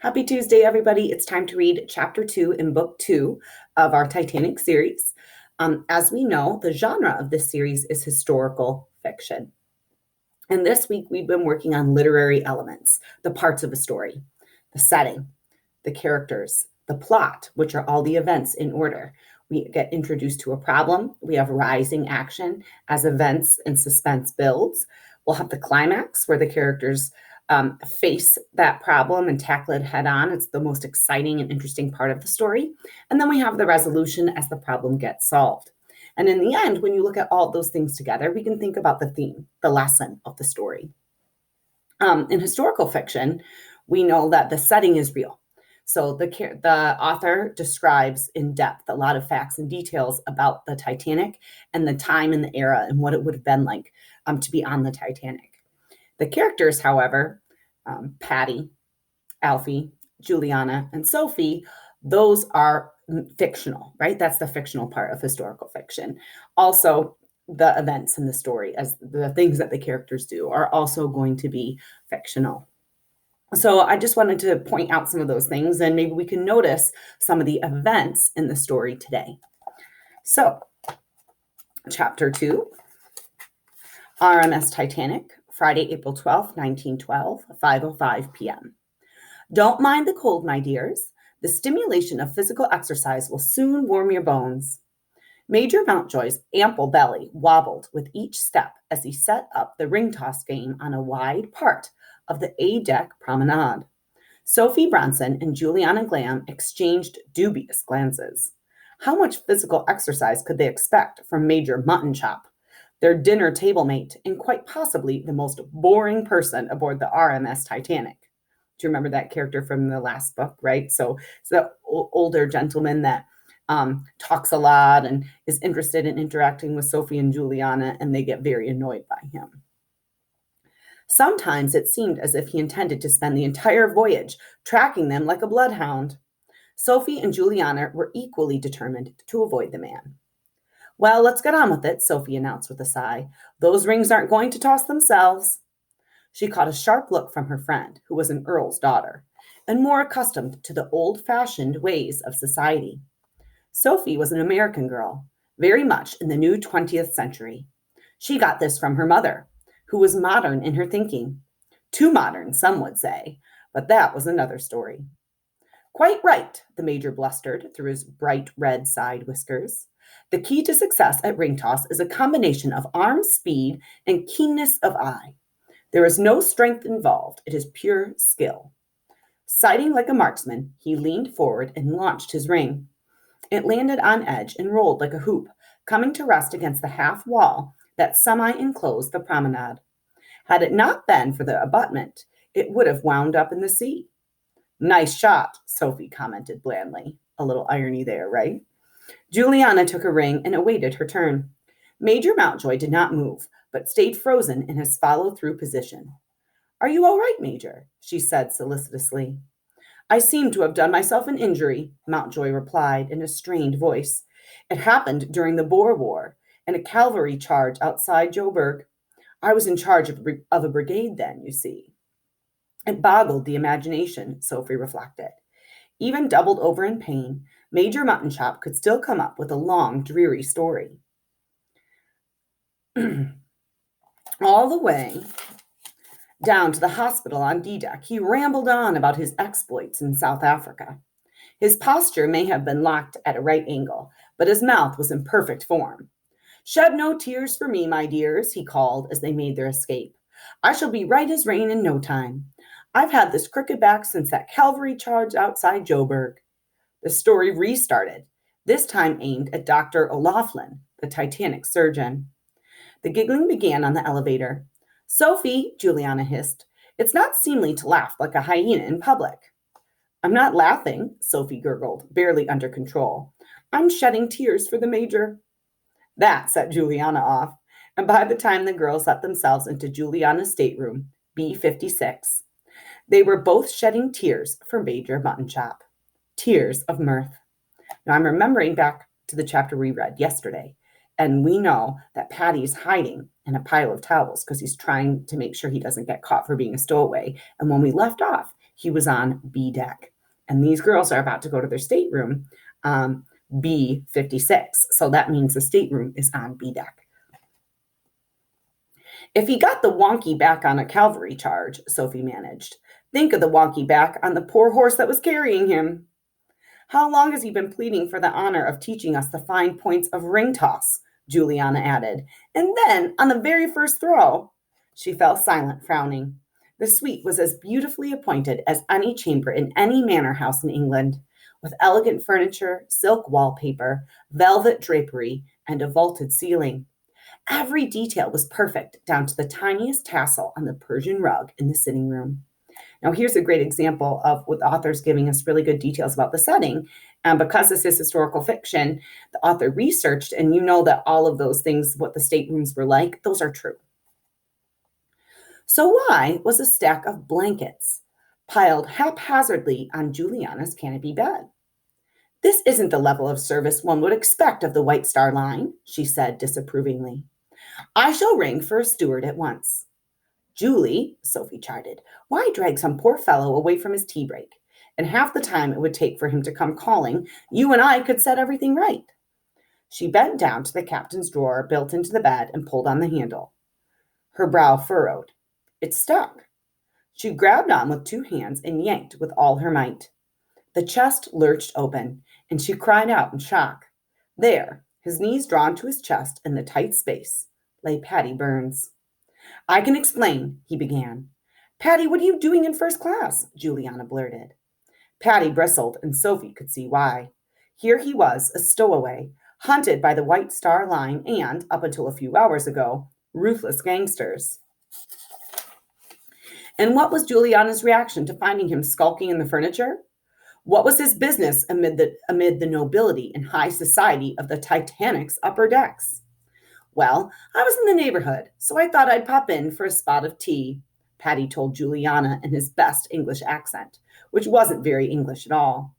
Happy Tuesday, everybody. It's time to read chapter 2 in book 2 of our Titanic series. As we know, the genre of this series is historical fiction. And this week, we've been working on literary elements, the parts of a story, the setting, the characters, the plot, which are all the events in order. We get introduced to a problem. We have rising action as events and suspense builds. We'll have the climax where the characters face that problem and tackle it head on. It's the most exciting and interesting part of the story. And then we have the resolution as the problem gets solved. And in the end, when you look at all those things together, we can think about the theme, the lesson of the story. In historical fiction, we know that the setting is real. So the author describes in depth a lot of facts and details about the Titanic and the time and the era and what it would have been like to be on the Titanic. The characters, however, Patty, Alfie, Juliana, and Sophie, those are fictional, right? That's the fictional part of historical fiction. Also, the events in the story, as the things that the characters do, are also going to be fictional. So I just wanted to point out some of those things, and maybe we can notice some of the events in the story today. So, Chapter 2, RMS Titanic, Friday, April 12th, 1912, 5:05 p.m. Don't mind the cold, my dears. The stimulation of physical exercise will soon warm your bones. Major Mountjoy's ample belly wobbled with each step as he set up the ring toss game on a wide part of the A-deck promenade. Sophie Bronson and Juliana Glam exchanged dubious glances. How much physical exercise could they expect from Major Mutton Chop, their dinner table mate, and quite possibly the most boring person aboard the RMS Titanic? Do you remember that character from the last book, right? So it's the older gentleman that talks a lot and is interested in interacting with Sophie and Juliana, and they get very annoyed by him. Sometimes it seemed as if he intended to spend the entire voyage tracking them like a bloodhound. Sophie and Juliana were equally determined to avoid the man. Well, let's get on with it, Sophie announced with a sigh. Those rings aren't going to toss themselves. She caught a sharp look from her friend, who was an earl's daughter, and more accustomed to the old-fashioned ways of society. Sophie was an American girl, very much in the new 20th century. She got this from her mother, who was modern in her thinking. Too modern, some would say, but that was another story. Quite right, the major blustered through his bright red side whiskers. The key to success at ring toss is a combination of arm speed and keenness of eye. There is no strength involved. It is pure skill. Sighting like a marksman, he leaned forward and launched his ring. It landed on edge and rolled like a hoop, coming to rest against the half wall that semi-enclosed the promenade. Had it not been for the abutment, it would have wound up in the sea. Nice shot, Sophie commented blandly. A little irony there, right? Juliana took a ring and awaited her turn. Major Mountjoy did not move, but stayed frozen in his follow-through position. Are you all right, Major? She said solicitously. I seem to have done myself an injury, Mountjoy replied in a strained voice. It happened during the Boer War, in a cavalry charge outside Joburg. I was in charge of a brigade then, you see. It boggled the imagination, Sophie reflected. Even doubled over in pain, Major Muttonchop could still come up with a long, dreary story. All the way down to the hospital on D-deck, he rambled on about his exploits in South Africa. His posture may have been locked at a right angle, but his mouth was in perfect form. Shed no tears for me, my dears, he called as they made their escape. I shall be right as rain in no time. I've had this crooked back since that cavalry charge outside Joburg. The story restarted, this time aimed at Dr. O'Loughlin, the Titanic surgeon. The giggling began on the elevator. Sophie, Juliana hissed, it's not seemly to laugh like a hyena in public. I'm not laughing, Sophie gurgled, barely under control. I'm shedding tears for the Major. That set Juliana off, and by the time the girls let themselves into Juliana's stateroom, B56, they were both shedding tears for Major Muttonchop. Tears of mirth. Now I'm remembering back to the chapter we read yesterday, and we know that Patty's hiding in a pile of towels because he's trying to make sure he doesn't get caught for being a stowaway. And when we left off, He was on B deck. And these girls are about to go to their stateroom, B56. So that means the stateroom is on B deck. If he got the wonky back on a cavalry charge, Sophie managed. Think of the wonky back on the poor horse that was carrying him. How long has he been pleading for the honor of teaching us the fine points of ring toss? Juliana added. And then, on the very first throw, she fell silent, frowning. The suite was as beautifully appointed as any chamber in any manor house in England, with elegant furniture, silk wallpaper, velvet drapery, and a vaulted ceiling. Every detail was perfect, down to the tiniest tassel on the Persian rug in the sitting room. Now, here's a great example of with authors giving us really good details about the setting. And because this is historical fiction, the author researched, and you know that all of those things, what the staterooms were like, those are true. So why was a stack of blankets piled haphazardly on Juliana's canopy bed? This isn't the level of service one would expect of the White Star Line, she said disapprovingly. I shall ring for a steward at once. Julie, Sophie chided, why drag some poor fellow away from his tea break? And half the time it would take for him to come calling, you and I could set everything right. She bent down to the captain's drawer built into the bed and pulled on the handle. Her brow furrowed. It stuck. She grabbed on with two hands and yanked with all her might. The chest lurched open, and she cried out in shock. There, his knees drawn to his chest in the tight space, lay Patty Burns. I can explain, he began. Patty, what are you doing in first class? Juliana blurted. Patty bristled, and Sophie could see why. Here he was, a stowaway, hunted by the White Star Line and, up until a few hours ago, ruthless gangsters. And what was Juliana's reaction to finding him skulking in the furniture? What was his business amid the nobility and high society of the Titanic's upper decks? Well, I was in the neighborhood, so I thought I'd pop in for a spot of tea, Patty told Juliana in his best English accent, which wasn't very English at all.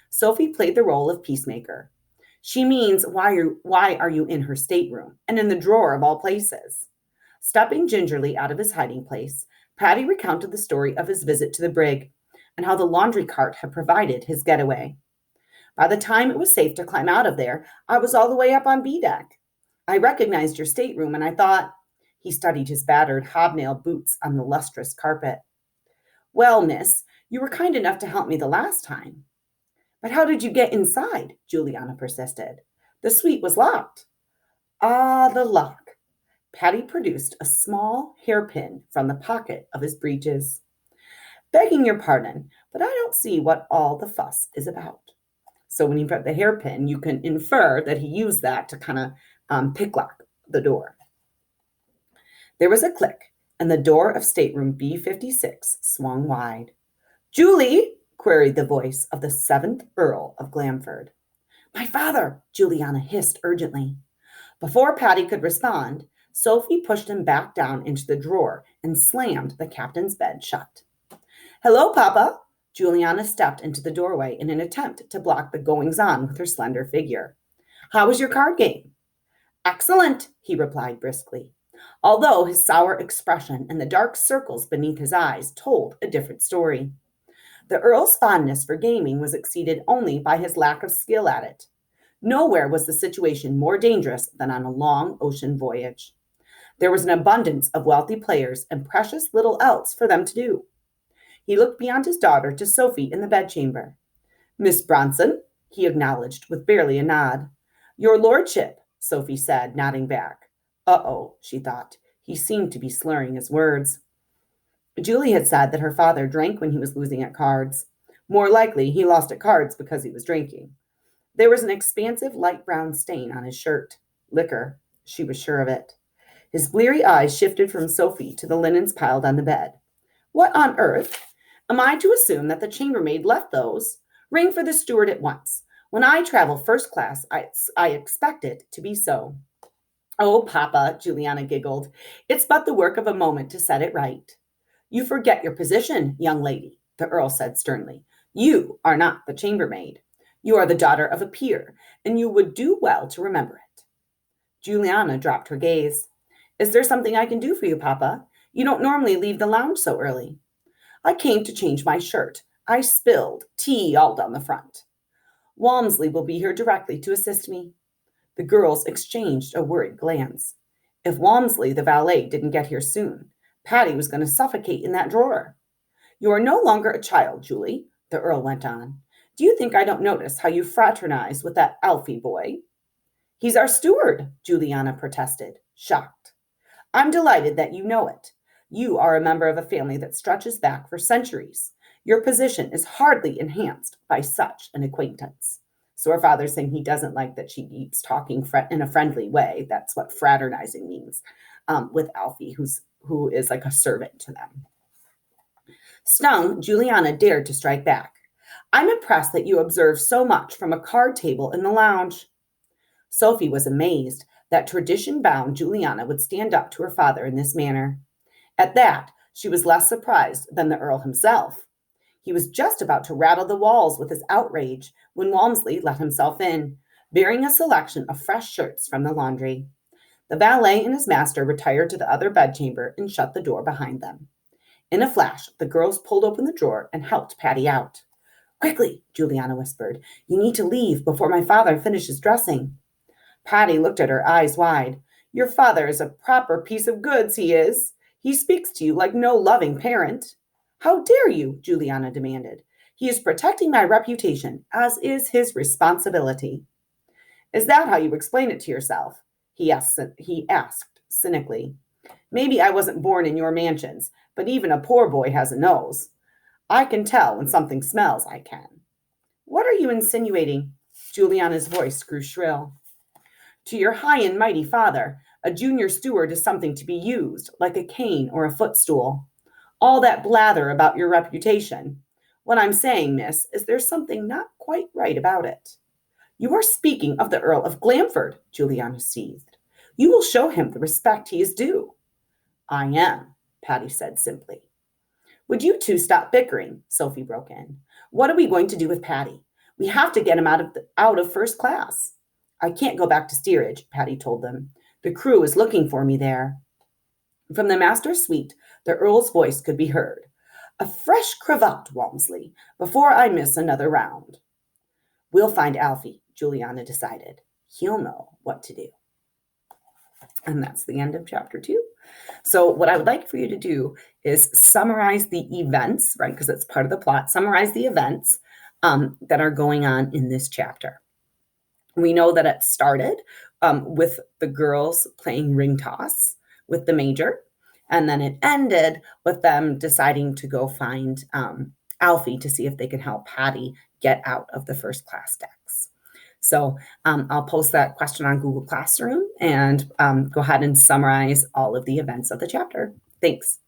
Sophie played the role of peacemaker. She means, why are you in her stateroom, and in the drawer of all places? Stepping gingerly out of his hiding place, Patty recounted the story of his visit to the brig and how the laundry cart had provided his getaway. By the time it was safe to climb out of there, I was all the way up on B deck. I recognized your stateroom, and I thought, he studied his battered hobnail boots on the lustrous carpet. Well, miss, you were kind enough to help me the last time. But how did you get inside? Juliana persisted. The suite was locked. Ah, the lock. Patty produced a small hairpin from the pocket of his breeches. Begging your pardon, but I don't see what all the fuss is about. So when he put the hairpin, you can infer that he used that to kind of picklock the door. There was a click, and the door of stateroom B56 swung wide. Julie, queried the voice of the 7th Earl of Glamford. My father, Juliana hissed urgently. Before Patty could respond, Sophie pushed him back down into the drawer and slammed the captain's bed shut. Hello, Papa. Juliana stepped into the doorway in an attempt to block the goings-on with her slender figure. How was your card game? Excellent, he replied briskly, although his sour expression and the dark circles beneath his eyes told a different story. The Earl's fondness for gaming was exceeded only by his lack of skill at it. Nowhere was the situation more dangerous than on a long ocean voyage. There was an abundance of wealthy players and precious little else for them to do. He looked beyond his daughter to Sophie in the bedchamber. Miss Bronson, he acknowledged with barely a nod. Your lordship, Sophie said, nodding back. Uh-oh, she thought. He seemed to be slurring his words. Julie had said that her father drank when he was losing at cards. More likely, he lost at cards because he was drinking. There was an expansive light brown stain on his shirt. Liquor. She was sure of it. His bleary eyes shifted from Sophie to the linens piled on the bed. What on earth? Am I to assume that the chambermaid left those? Ring for the steward at once. When I travel first class, I expect it to be so. Oh, Papa, Juliana giggled. It's but the work of a moment to set it right. You forget your position, young lady, the Earl said sternly. You are not the chambermaid. You are the daughter of a peer, and you would do well to remember it. Juliana dropped her gaze. Is there something I can do for you, Papa? You don't normally leave the lounge so early. I came to change my shirt. I spilled tea all down the front. Walmsley will be here directly to assist me." The girls exchanged a worried glance. If Walmsley, the valet, didn't get here soon, Patty was going to suffocate in that drawer. "You are no longer a child, Julie," the Earl went on. "Do you think I don't notice how you fraternize with that Alfie boy?" "He's our steward," Juliana protested, shocked. "I'm delighted that you know it. You are a member of a family that stretches back for centuries. Your position is hardly enhanced by such an acquaintance." So her father's saying he doesn't like that she keeps talking in a friendly way. That's what fraternizing means, with Alfie, who is like a servant to them. Stung, Juliana dared to strike back. "I'm impressed that you observe so much from a card table in the lounge." Sophie was amazed that tradition-bound Juliana would stand up to her father in this manner. At that, she was less surprised than the Earl himself. He was just about to rattle the walls with his outrage when Walmsley let himself in, bearing a selection of fresh shirts from the laundry. The valet and his master retired to the other bedchamber and shut the door behind them. In a flash, the girls pulled open the drawer and helped Patty out. "Quickly," Juliana whispered. "You need to leave before my father finishes dressing." Patty looked at her, eyes wide. "Your father is a proper piece of goods, he is. He speaks to you like no loving parent." "How dare you?" Juliana demanded. "He is protecting my reputation, as is his responsibility." "Is that how you explain it to yourself?" he asked cynically. "Maybe I wasn't born in your mansions, but even a poor boy has a nose. I can tell when something smells, I can." "What are you insinuating?" Juliana's voice grew shrill. "To your high and mighty father, a junior steward is something to be used, like a cane or a footstool. All that blather about your reputation. What I'm saying, miss, is there's something not quite right about it." "You are speaking of the Earl of Glamford," Juliana seethed. "You will show him the respect he is due." "I am," Patty said simply. "Would you two stop bickering?" Sophie broke in. "What are we going to do with Patty? We have to get him out of first class." "I can't go back to steerage," Patty told them. "The crew is looking for me there." From the master's suite, the Earl's voice could be heard. "A fresh cravat, Walmsley, before I miss another round." "We'll find Alfie," Juliana decided. "He'll know what to do." And that's the end of chapter 2. So what I would like for you to do is summarize the events, right? Because it's part of the plot. Summarize the events that are going on in this chapter. We know that it started with the girls playing ring toss with the major, and then it ended with them deciding to go find Alfie to see if they can help Patty get out of the first class decks. So I'll post that question on Google Classroom and go ahead and summarize all of the events of the chapter. Thanks.